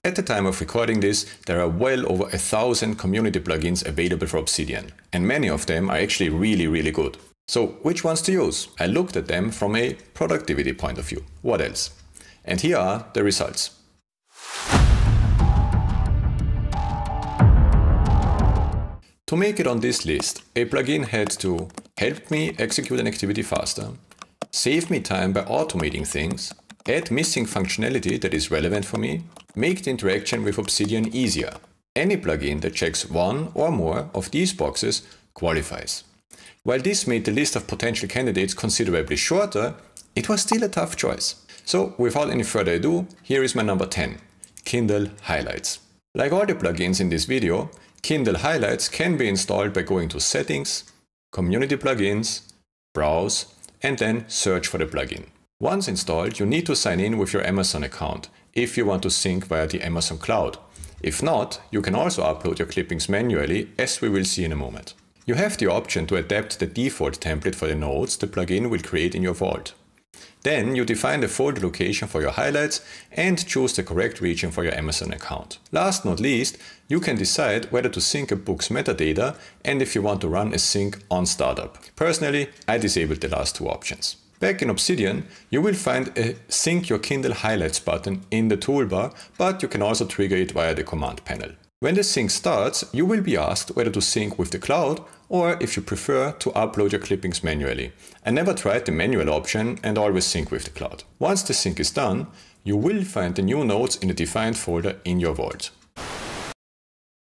At the time of recording this, there are well over 1,000 community plugins available for Obsidian, and many of them are actually really good. So which ones to use? I looked at them from a productivity point of view. What else? And here are the results. To make it on this list, a plugin had to help me execute an activity faster, save me time by automating things, add missing functionality that is relevant for me, make the interaction with Obsidian easier. Any plugin that checks one or more of these boxes qualifies. While this made the list of potential candidates considerably shorter, it was still a tough choice. So without any further ado, here is my number 10, Kindle Highlights. Like all the plugins in this video, Kindle Highlights can be installed by going to Settings, Community Plugins, Browse, and then search for the plugin. Once installed, you need to sign in with your Amazon account if you want to sync via the Amazon cloud. If not, you can also upload your clippings manually, as we will see in a moment. You have the option to adapt the default template for the notes the plugin will create in your vault. Then you define the folder location for your highlights and choose the correct region for your Amazon account. Last not least, you can decide whether to sync a book's metadata and if you want to run a sync on startup. Personally, I disabled the last two options. Back in Obsidian, you will find a Sync Your Kindle Highlights button in the toolbar, but you can also trigger it via the command panel. When the sync starts, you will be asked whether to sync with the cloud or if you prefer to upload your clippings manually. I never tried the manual option and always sync with the cloud. Once the sync is done, you will find the new notes in the defined folder in your vault.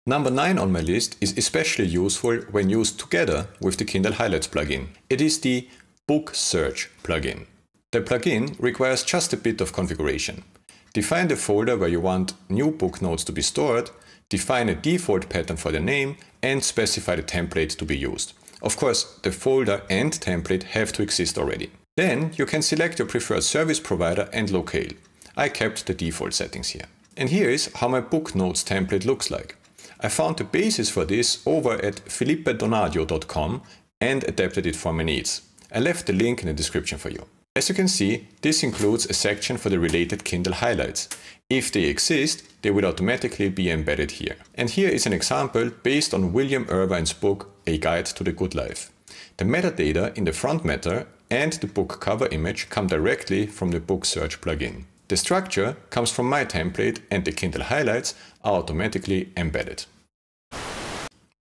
Number 9 on my list is especially useful when used together with the Kindle Highlights plugin. It is the Book Search plugin. The plugin requires just a bit of configuration. Define the folder where you want new book notes to be stored, define a default pattern for the name, and specify the template to be used. Of course, the folder and template have to exist already. Then you can select your preferred service provider and locale. I kept the default settings here. And here is how my book notes template looks like. I found the basis for this over at filippedonadio.com and adapted it for my needs. I left the link in the description for you. As you can see, this includes a section for the related Kindle highlights. If they exist, they will automatically be embedded here. And here is an example based on William Irvine's book, A Guide to the Good Life. The metadata in the front matter and the book cover image come directly from the Book Search plugin. The structure comes from my template and the Kindle highlights are automatically embedded.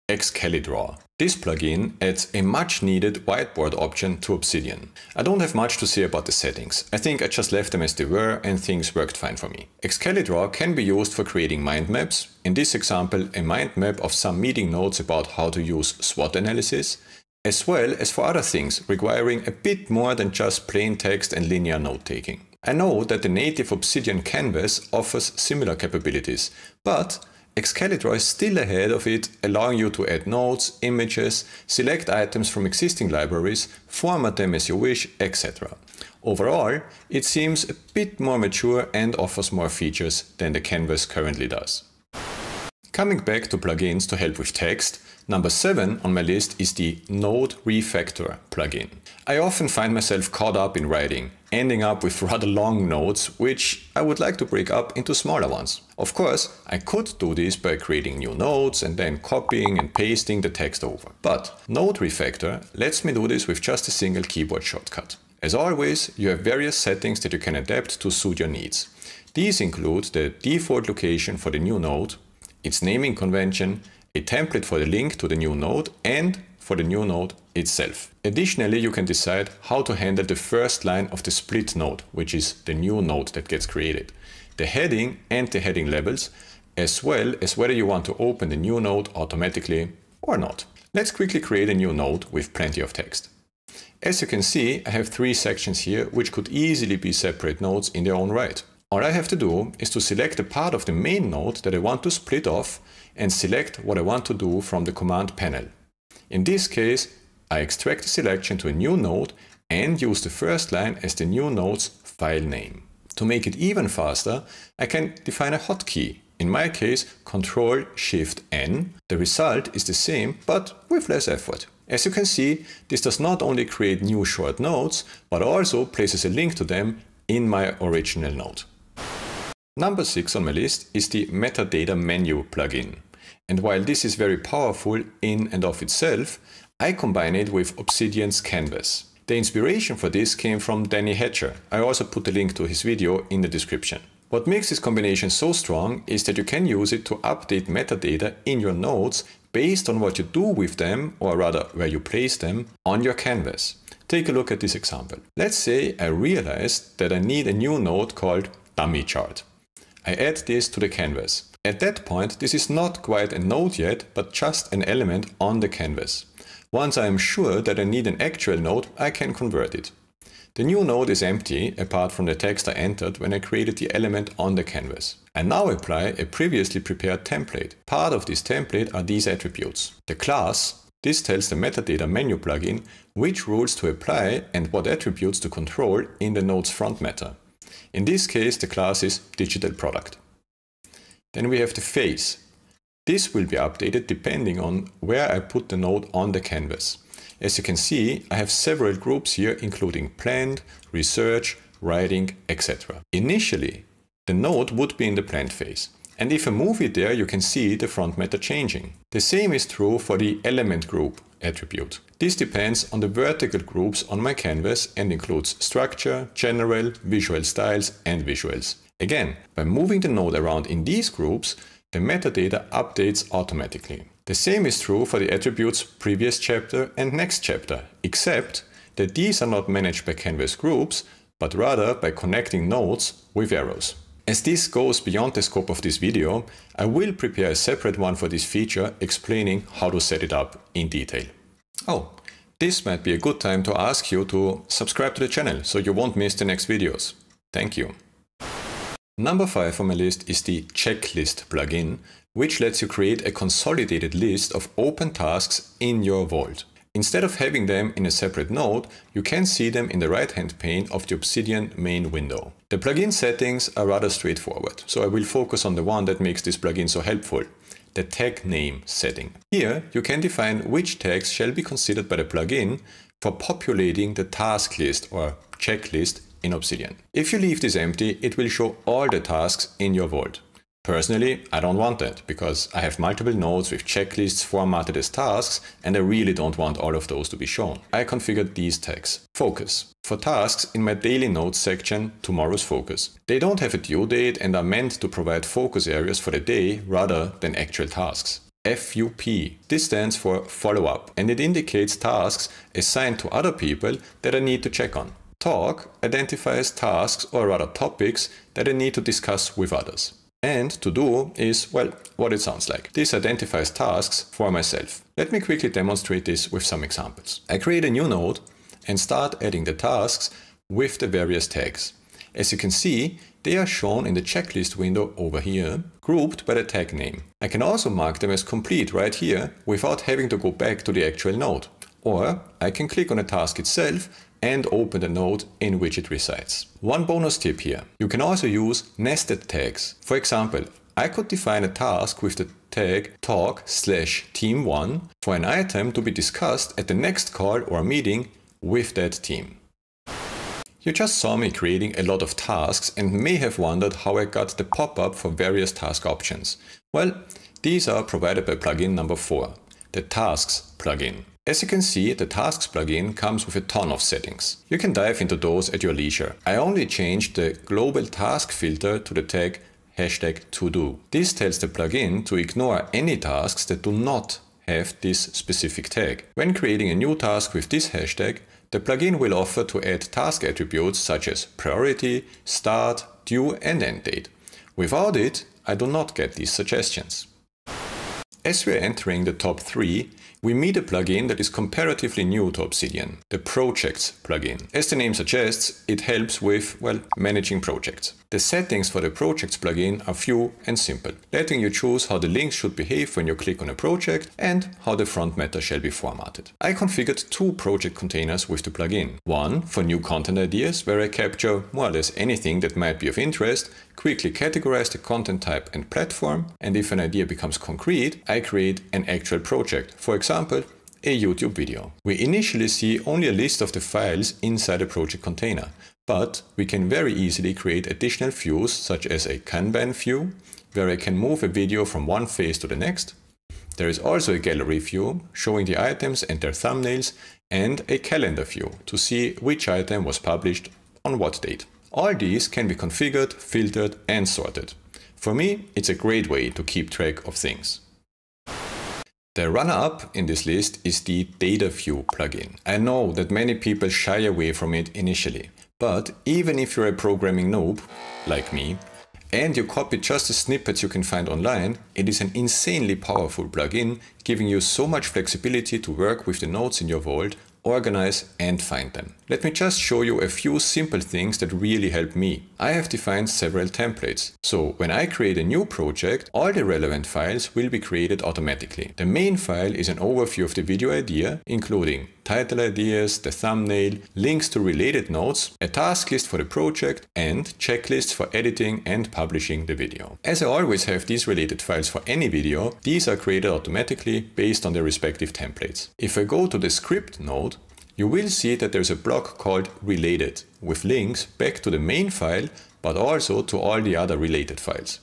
Excalidraw. This plugin adds a much needed whiteboard option to Obsidian. I don't have much to say about the settings. I think I just left them as they were and things worked fine for me. Excalidraw can be used for creating mind maps. In this example, a mind map of some meeting notes about how to use SWOT analysis, as well as for other things requiring a bit more than just plain text and linear note-taking. I know that the native Obsidian canvas offers similar capabilities, but Excalidraw is still ahead of it, allowing you to add notes, images, select items from existing libraries, format them as you wish, etc. Overall, it seems a bit more mature and offers more features than the canvas currently does. Coming back to plugins to help with text, number 7 on my list is the Node Refactor plugin. I often find myself caught up in writing, ending up with rather long notes, which I would like to break up into smaller ones. Of course, I could do this by creating new notes and then copying and pasting the text over. But Node Refactor lets me do this with just a single keyboard shortcut. As always, you have various settings that you can adapt to suit your needs. These include the default location for the new node, its naming convention, a template for the link to the new node, and for the new node itself. Additionally, you can decide how to handle the first line of the split node, which is the new node that gets created, the heading and the heading levels, as well as whether you want to open the new node automatically or not. Let's quickly create a new node with plenty of text. As you can see, I have 3 sections here which could easily be separate nodes in their own right. All I have to do is to select the part of the main node that I want to split off and select what I want to do from the command panel. In this case, I extract the selection to a new node and use the first line as the new node's file name. To make it even faster, I can define a hotkey. In my case, Ctrl-Shift-N. The result is the same, but with less effort. As you can see, this does not only create new short nodes, but also places a link to them in my original node. Number 6 on my list is the Metadata Menu plugin. And while this is very powerful in and of itself, I combine it with Obsidian's Canvas. The inspiration for this came from Danny Hatcher. I also put a link to his video in the description. What makes this combination so strong is that you can use it to update metadata in your nodes based on what you do with them, or rather where you place them, on your canvas. Take a look at this example. Let's say I realized that I need a new node called dummy chart. I add this to the canvas. At that point, this is not quite a node yet, but just an element on the canvas. Once I am sure that I need an actual node, I can convert it. The new node is empty, apart from the text I entered when I created the element on the canvas. I now apply a previously prepared template. Part of this template are these attributes. The class, this tells the Metadata Menu plugin which rules to apply and what attributes to control in the node's front matter. In this case, the class is Digital Product. Then we have the face. This will be updated depending on where I put the node on the canvas. As you can see, I have several groups here, including planned, research, writing, etc. Initially, the node would be in the planned phase. And if I move it there, you can see the front matter changing. The same is true for the element group attribute. This depends on the vertical groups on my canvas and includes structure, general, visual styles, and visuals. Again, by moving the node around in these groups, the metadata updates automatically. The same is true for the attributes previous chapter and next chapter, except that these are not managed by canvas groups, but rather by connecting nodes with arrows. As this goes beyond the scope of this video, I will prepare a separate one for this feature explaining how to set it up in detail. Oh, this might be a good time to ask you to subscribe to the channel so you won't miss the next videos. Thank you. Number 5 on my list is the Checklist plugin, which lets you create a consolidated list of open tasks in your Vault. Instead of having them in a separate node, you can see them in the right-hand pane of the Obsidian main window. The plugin settings are rather straightforward, so I will focus on the one that makes this plugin so helpful, the tag name setting. Here, you can define which tags shall be considered by the plugin for populating the task list or checklist in Obsidian. If you leave this empty, it will show all the tasks in your Vault. Personally, I don't want that, because I have multiple nodes with checklists formatted as tasks, and I really don't want all of those to be shown. I configured these tags. Focus. For tasks in my daily notes section, tomorrow's focus. They don't have a due date and are meant to provide focus areas for the day rather than actual tasks. FUP. This stands for follow-up, and it indicates tasks assigned to other people that I need to check on. Talk identifies tasks, or rather topics, that I need to discuss with others. And to do is, well, what it sounds like. This identifies tasks for myself. Let me quickly demonstrate this with some examples. I create a new node and start adding the tasks with the various tags. As you can see, they are shown in the checklist window over here, grouped by the tag name. I can also mark them as complete right here without having to go back to the actual node. Or I can click on the task itself and open the node in which it resides. One bonus tip here. You can also use nested tags. For example, I could define a task with the tag talk/team1 for an item to be discussed at the next call or meeting with that team. You just saw me creating a lot of tasks and may have wondered how I got the pop-up for various task options. Well, these are provided by plugin number 4, the Tasks plugin. As you can see, the Tasks plugin comes with a ton of settings. You can dive into those at your leisure. I only changed the global task filter to the tag #todo. This tells the plugin to ignore any tasks that do not have this specific tag. When creating a new task with this hashtag, the plugin will offer to add task attributes such as priority, start, due and end date. Without it, I do not get these suggestions. As we are entering the top 3, we meet a plugin that is comparatively new to Obsidian, the Projects plugin. As the name suggests, it helps with, well, managing projects. The settings for the Projects plugin are few and simple, letting you choose how the links should behave when you click on a project and how the front matter shall be formatted. I configured 2 project containers with the plugin. One for new content ideas, where I capture more or less anything that might be of interest, quickly categorize the content type and platform, and if an idea becomes concrete, I create an actual project. For example, a YouTube video. We initially see only a list of the files inside a project container, but we can very easily create additional views such as a Kanban view, where I can move a video from one phase to the next. There is also a gallery view showing the items and their thumbnails, and a calendar view to see which item was published on what date. All these can be configured, filtered and sorted. For me, it's a great way to keep track of things. The runner-up in this list is the Data View plugin. I know that many people shy away from it initially, but even if you're a programming noob, like me, and you copy just the snippets you can find online, it is an insanely powerful plugin, giving you so much flexibility to work with the nodes in your vault, organize and find them. Let me just show you a few simple things that really help me. I have defined several templates, so when I create a new project, all the relevant files will be created automatically. The main file is an overview of the video idea, including title ideas, the thumbnail, links to related nodes, a task list for the project, and checklists for editing and publishing the video. As I always have these related files for any video, these are created automatically based on their respective templates. If I go to the script node, you will see that there's a block called Related, with links back to the main file, but also to all the other related files.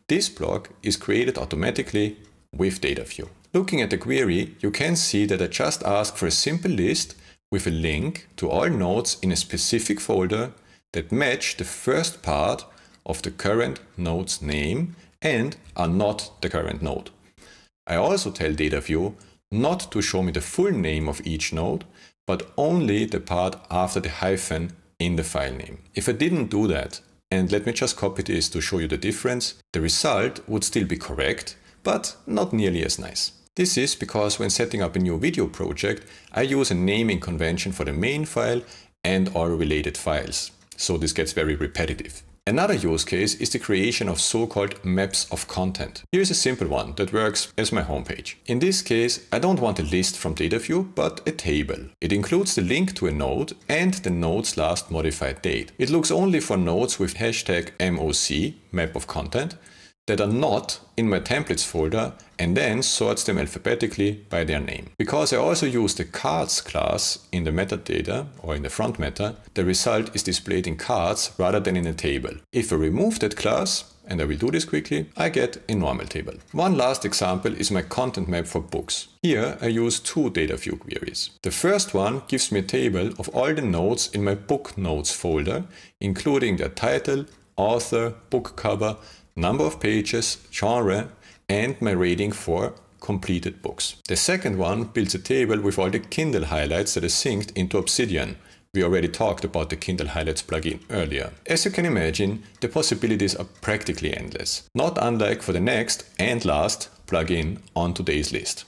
This block is created automatically with DataView. Looking at the query, you can see that I just ask for a simple list with a link to all nodes in a specific folder that match the first part of the current node's name and are not the current node. I also tell DataView not to show me the full name of each node, but only the part after the hyphen in the file name. If I didn't do that, and let me just copy this to show you the difference, the result would still be correct, but not nearly as nice. This is because when setting up a new video project, I use a naming convention for the main file and all related files, so this gets very repetitive. Another use case is the creation of so-called maps of content. Here's a simple one that works as my homepage. In this case, I don't want a list from DataView, but a table. It includes the link to a node and the node's last modified date. It looks only for nodes with hashtag MOC, map of content, that are not in my templates folder, and then sorts them alphabetically by their name. Because I also use the cards class in the metadata or in the front meta, the result is displayed in cards rather than in a table. If I remove that class, and I will do this quickly, I get a normal table. One last example is my content map for books. Here I use two DataView queries. The first one gives me a table of all the nodes in my book nodes folder, including their title, author, book cover, number of pages, genre, and my rating for completed books. The second one builds a table with all the Kindle highlights that are synced into Obsidian. We already talked about the Kindle Highlights plugin earlier. As you can imagine, the possibilities are practically endless, not unlike for the next and last plugin on today's list.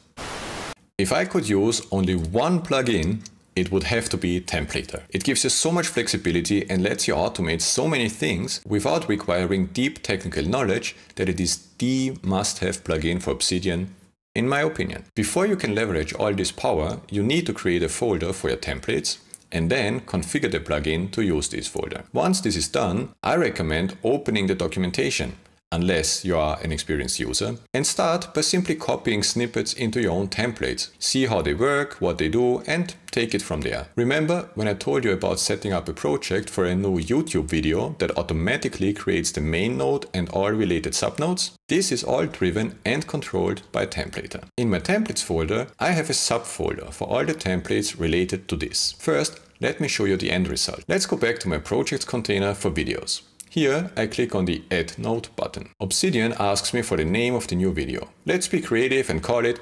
If I could use only one plugin, it would have to be Templater. It gives you so much flexibility and lets you automate so many things without requiring deep technical knowledge that it is the must-have plugin for Obsidian, in my opinion. Before you can leverage all this power, you need to create a folder for your templates and then configure the plugin to use this folder. Once this is done, I recommend opening the documentation, unless you are an experienced user, and start by simply copying snippets into your own templates. See how they work, what they do, and take it from there. Remember when I told you about setting up a project for a new YouTube video that automatically creates the main node and all related subnodes? This is all driven and controlled by Templater. In my templates folder, I have a subfolder for all the templates related to this. First, let me show you the end result. Let's go back to my projects container for videos. Here I click on the Add Node button. Obsidian asks me for the name of the new video. Let's be creative and call it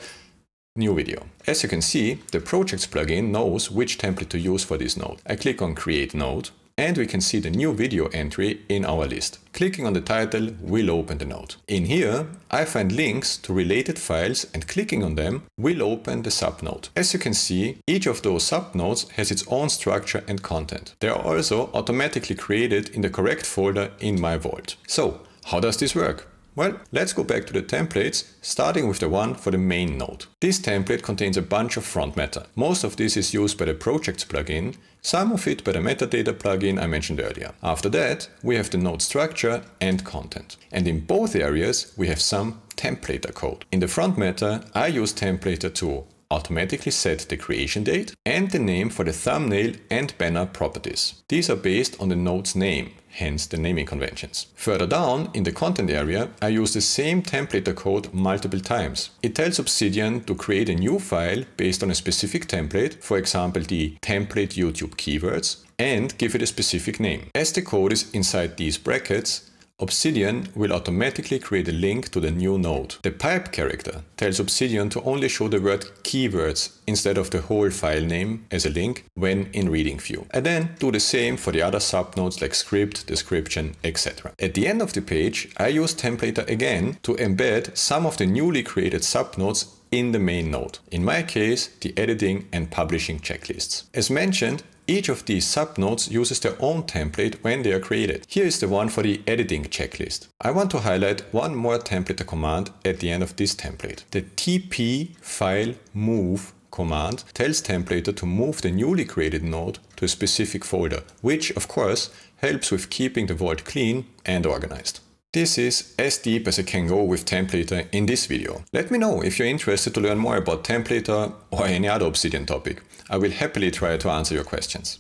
New Video. As you can see, the Projects plugin knows which template to use for this node. I click on Create Node, and we can see the new video entry in our list. Clicking on the title will open the node. In here, I find links to related files, and clicking on them will open the subnode. As you can see, each of those subnodes has its own structure and content. They are also automatically created in the correct folder in my vault. So, how does this work? Well, let's go back to the templates, starting with the one for the main node. This template contains a bunch of front meta. Most of this is used by the Projects plugin, some of it by the metadata plugin I mentioned earlier. After that, we have the node structure and content. And in both areas, we have some Templater code. In the front meta, I use Templater to automatically set the creation date and the name for the thumbnail and banner properties. These are based on the node's name, hence the naming conventions. Further down in the content area, I use the same templator code multiple times. It tells Obsidian to create a new file based on a specific template, for example the template YouTube keywords, and give it a specific name. As the code is inside these brackets, Obsidian will automatically create a link to the new node. The pipe character tells Obsidian to only show the word keywords instead of the whole file name as a link when in reading view. And then do the same for the other subnodes like script, description, etc. At the end of the page, I use templator again to embed some of the newly created subnodes in the main node. In my case, the editing and publishing checklists. As mentioned, each of these subnodes uses their own template when they are created. Here is the one for the editing checklist. I want to highlight one more templater command at the end of this template. The tp file move command tells templator to move the newly created node to a specific folder, which of course helps with keeping the vault clean and organized. This is as deep as I can go with templator in this video. Let me know if you're interested to learn more about templator or any other Obsidian topic. I will happily try to answer your questions.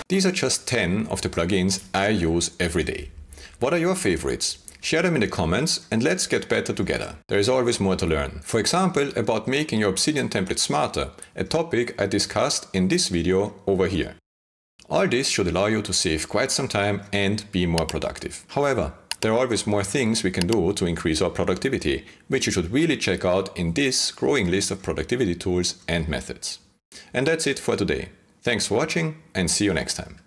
These are just 10 of the plugins I use every day. What are your favorites? Share them in the comments and let's get better together. There is always more to learn. For example, about making your Obsidian template smarter, a topic I discussed in this video over here. All this should allow you to save quite some time and be more productive. However, there are always more things we can do to increase our productivity, which you should really check out in this growing list of productivity tools and methods. And that's it for today. Thanks for watching and see you next time.